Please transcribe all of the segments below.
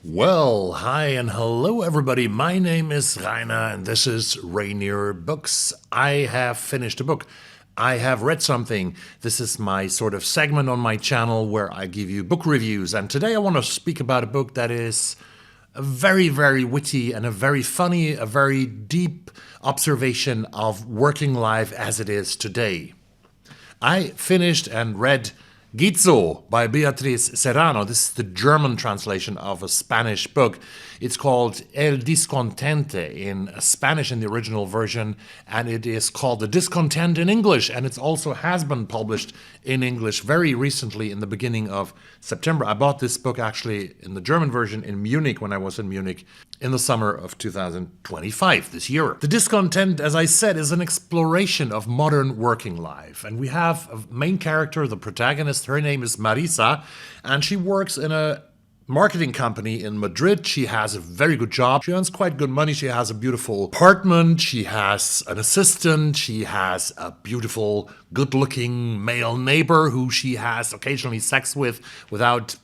Well, hi and hello everybody. My name is Rainer and this is Rainier Books. I have finished a book. I have read something. This is my sort of segment on my channel where I give you book reviews. And today I want to speak about a book that is a very, very witty and a very funny, a very deep observation of working life as it is today. I finished and read Geht by Beatriz Serrano. This is the German translation of a Spanish book. It's called El Discontent in Spanish in the original version, and it is called The Discontent in English, and it also has been published in English very recently in the beginning of September. I bought this book actually in the German version in Munich when I was in Munich in the summer of 2025, this year. The Discontent, as I said, is an exploration of modern working life, and we have a main character, the protagonist. Her name is Marisa, and she works in a marketing company in Madrid. She has a very good job. She earns quite good money. She has a beautiful apartment. She has an assistant. She has a beautiful, good-looking male neighbor who she has occasionally sex with without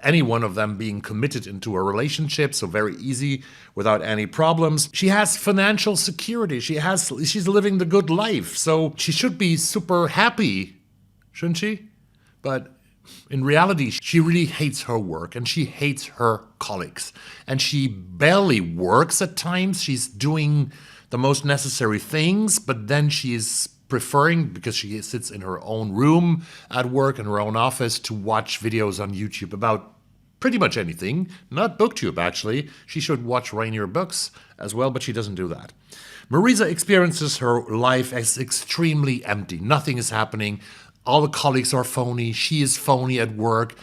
any one of them being committed into a relationship, so very easy, without any problems. She has financial security. She's living the good life, so she should be super happy, shouldn't she? But in reality, she really hates her work and she hates her colleagues. And she barely works at times. She's doing the most necessary things, but then she's preferring, because she sits in her own room at work, in her own office, to watch videos on YouTube about pretty much anything. Not BookTube, actually. She should watch Rainier Books as well, but she doesn't do that. Marisa experiences her life as extremely empty. Nothing is happening. All the colleagues are phony. She is phony at work.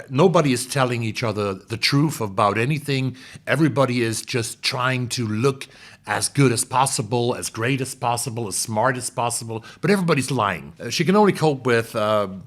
Nobody is telling each other the truth about anything. Everybody is just trying to look as good as possible, as great as possible, as smart as possible, but everybody's lying. She can only cope with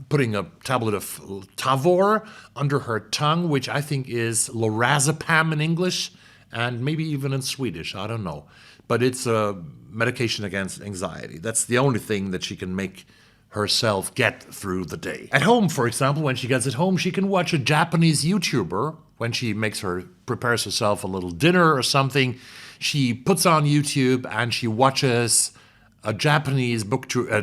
putting a tablet of Tavor under her tongue, which I think is lorazepam in English, and maybe even in Swedish, I don't know. But it's a medication against anxiety. That's the only thing that she can make herself get through the day. At home, for example, when she gets at home, she can watch a Japanese YouTuber. When she prepares herself a little dinner or something, she puts on YouTube and she watches a Japanese YouTuber, a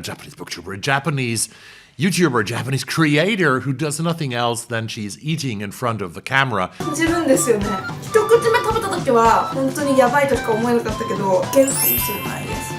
Japanese creator who does nothing else than she's eating in front of the camera. 自分ですよね。一口目食べた時は本当にやばいとしか思えなかったけど、いけるかもしれないです。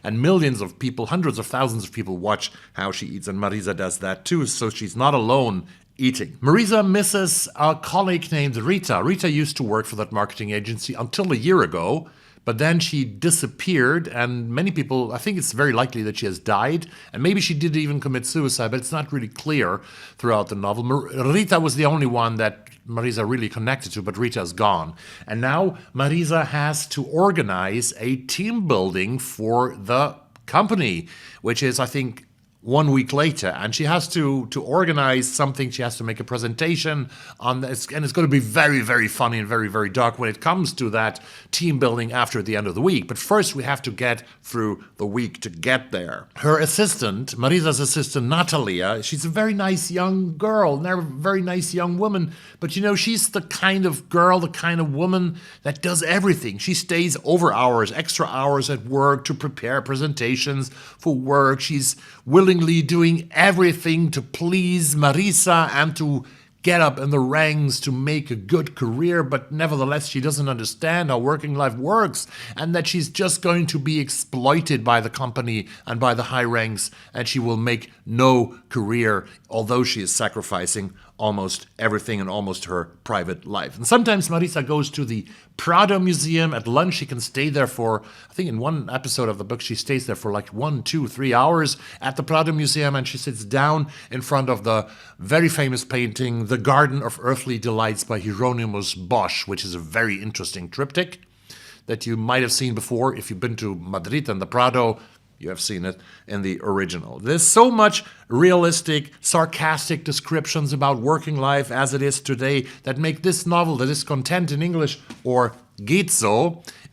And millions of people, hundreds of thousands of people watch how she eats, and Marisa does that too, so she's not alone eating. Marisa misses a colleague named Rita. Rita used to work for that marketing agency until a year ago, but then she disappeared, and many people, I think it's very likely that she has died, and maybe she did even commit suicide, but it's not really clear throughout the novel. Rita was the only one that Marisa really connected to, but Rita's gone. And now Marisa has to organize a team building for the company, which is, I think, 1 week later, and she has to organize something. She has to make a presentation on this, and it's going to be very, very funny and very, very dark when it comes to that team building after the end of the week. But first, we have to get through the week to get there. Her assistant, Marisa's assistant, Natalia, she's a very nice young girl, a very nice young woman, but you know, she's the kind of girl, the kind of woman that does everything. She stays over hours, extra hours at work to prepare presentations for work. She's willingly doing everything to please Marisa and to get up in the ranks to make a good career, but nevertheless she doesn't understand how working life works and that she's just going to be exploited by the company and by the high ranks, and she will make no career, although she is sacrificing almost everything and almost her private life. And sometimes Marisa goes to the Prado Museum at lunch. She can stay there for, I think in one episode of the book, she stays there for like 1, 2, 3 hours at the Prado Museum, and she sits down in front of the very famous painting, The Garden of Earthly Delights by Hieronymus Bosch, which is a very interesting triptych that you might have seen before. If you've been to Madrid and the Prado, you have seen it in the original. There's so much realistic, sarcastic descriptions about working life as it is today that make this novel, The Discontent in English, or Geht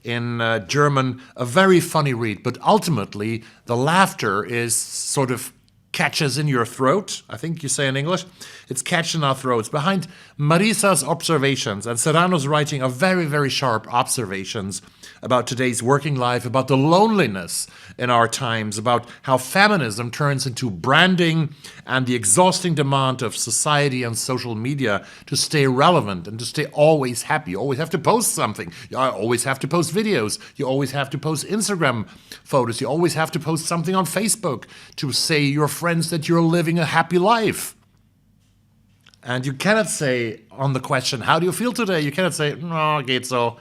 in German, a very funny read. But ultimately, the laughter is sort of catches in your throat, I think you say in English. It's catch in our throats. Behind Marisa's observations and Serrano's writing are very, very sharp observations about today's working life, about the loneliness in our times, about how feminism turns into branding and the exhausting demand of society and social media to stay relevant and to stay always happy. You always have to post something. You always have to post videos. You always have to post Instagram photos. You always have to post something on Facebook to say your friends that you're living a happy life. And you cannot say on the question, how do you feel today? You cannot say, no, Geht so.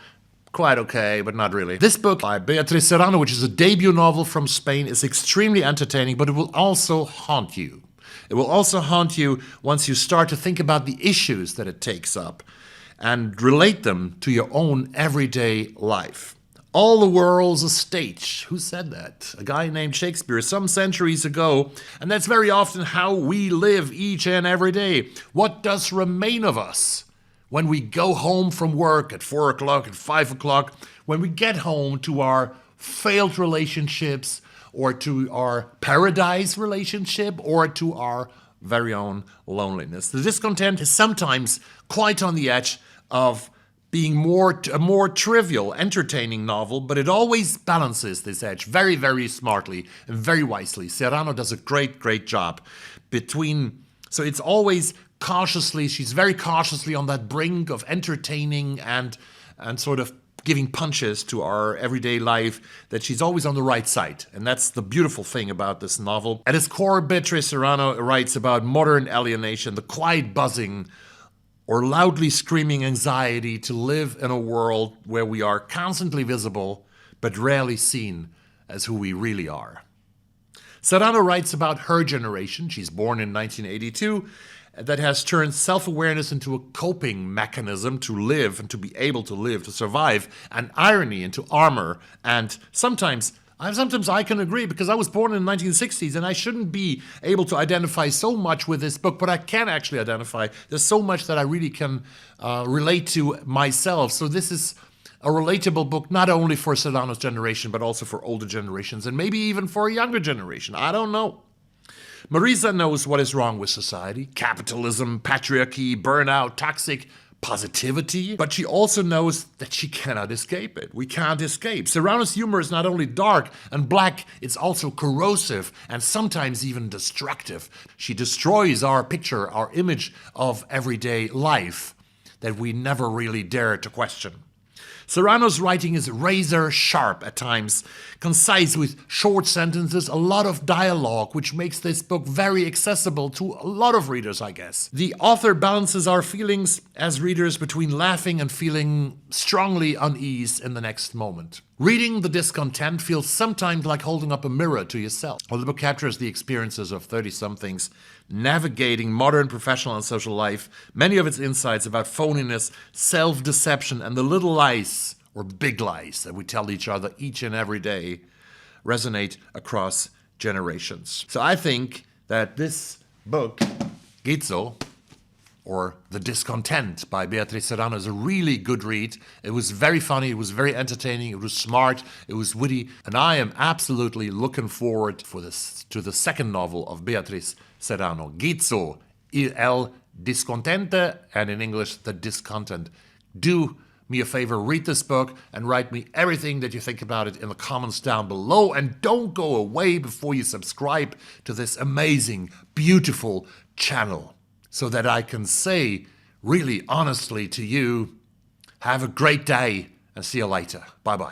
Quite okay, but not really. This book by Beatriz Serrano, which is a debut novel from Spain, is extremely entertaining, but it will also haunt you. It will also haunt you once you start to think about the issues that it takes up and relate them to your own everyday life. All the world's a stage. Who said that? A guy named Shakespeare some centuries ago. And that's very often how we live each and every day. What does remain of us? When we go home from work at 4 o'clock, at 5 o'clock, when we get home to our failed relationships or to our paradise relationship or to our very own loneliness. The Discontent is sometimes quite on the edge of being a more trivial, entertaining novel, but it always balances this edge very, very smartly and very wisely. Serrano does a great, great job so it's always she's very cautiously on that brink of entertaining and sort of giving punches to our everyday life, that she's always on the right side. And that's the beautiful thing about this novel. At its core, Beatriz Serrano writes about modern alienation, the quiet buzzing or loudly screaming anxiety to live in a world where we are constantly visible but rarely seen as who we really are. Serrano writes about her generation. She's born in 1982. That has turned self-awareness into a coping mechanism to live and to be able to live, to survive, and irony into armor. And sometimes I can agree, because I was born in the 1960s and I shouldn't be able to identify so much with this book, but I can actually identify. There's so much that I really can relate to myself. So this is a relatable book, not only for Serrano's generation, but also for older generations and maybe even for a younger generation. I don't know. Marisa knows what is wrong with society: capitalism, patriarchy, burnout, toxic positivity. But she also knows that she cannot escape it. We can't escape. Serrano's humor is not only dark and black, it's also corrosive and sometimes even destructive. She destroys our picture, our image of everyday life that we never really dare to question. Serrano's writing is razor sharp at times, concise with short sentences, a lot of dialogue, which makes this book very accessible to a lot of readers, I guess. The author balances our feelings as readers between laughing and feeling strongly unease in the next moment. Reading The Discontent feels sometimes like holding up a mirror to yourself. While the book captures the experiences of 30-somethings navigating modern professional and social life, many of its insights about phoniness, self-deception, and the little lies or big lies that we tell each other each and every day resonate across generations. So I think that this book, Geht so, or The Discontent by Beatriz Serrano, is a really good read. It was very funny, it was very entertaining, it was smart, it was witty, and I am absolutely looking forward to the second novel of Beatriz Serrano, Geht so, El Discontente, and in English, The Discontent. Do me a favor, read this book and write me everything that you think about it in the comments down below, and don't go away before you subscribe to this amazing, beautiful channel, so that I can say really honestly to you, have a great day and see you later. Bye-bye.